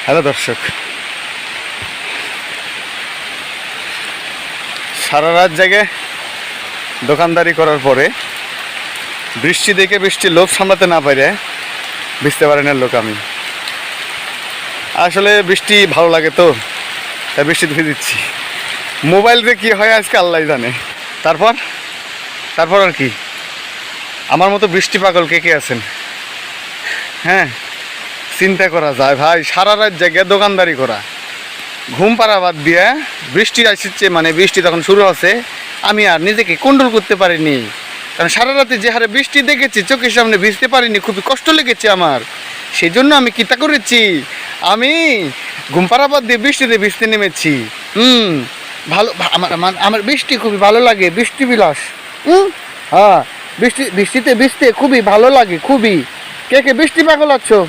Hello দর্শক, সারা রাত জেগে দোকানদারি করার পরে বৃষ্টি দেখে বৃষ্টির লোভ সামলাতে না পারে বুঝতে পারেন না লোক। আমি আসলে বৃষ্টি ভালো লাগে তো, তাই বৃষ্টি ধুয়ে দিচ্ছি। মোবাইলতে কি হয় আজকে আল্লাহ জানে। তারপর আর কি, আমার মতো বৃষ্টি পাগল কে কে আছেন? হ্যাঁ, চিন্তা করা যায় ভাই, সারা রাত জেগে দোকানদারি করা, ঘুম পাড়া বাদ দিয়ে বৃষ্টি আসছে, মানে বৃষ্টি তখন শুরু হচ্ছে, আমি আর নিজেকে কন্ট্রোল করতে পারিনি। কারণ সারা রাতে যে হারে বৃষ্টি দেখেছি, চোখের সামনে ভিজতে পারিনি, খুবই কষ্ট লেগেছে আমার। সেই জন্য আমি কিতা করেছি, আমি ঘুম পাড়া বাদ দিয়ে বৃষ্টিতে ভিজতে নেমেছি। ভালো, আমার বৃষ্টি খুবই ভালো লাগে, বৃষ্টি বিলাস। হ্যাঁ, বৃষ্টিতে ভিজতে খুবই ভালো লাগে, খুবই। কে কে বৃষ্টি পাগল আছো?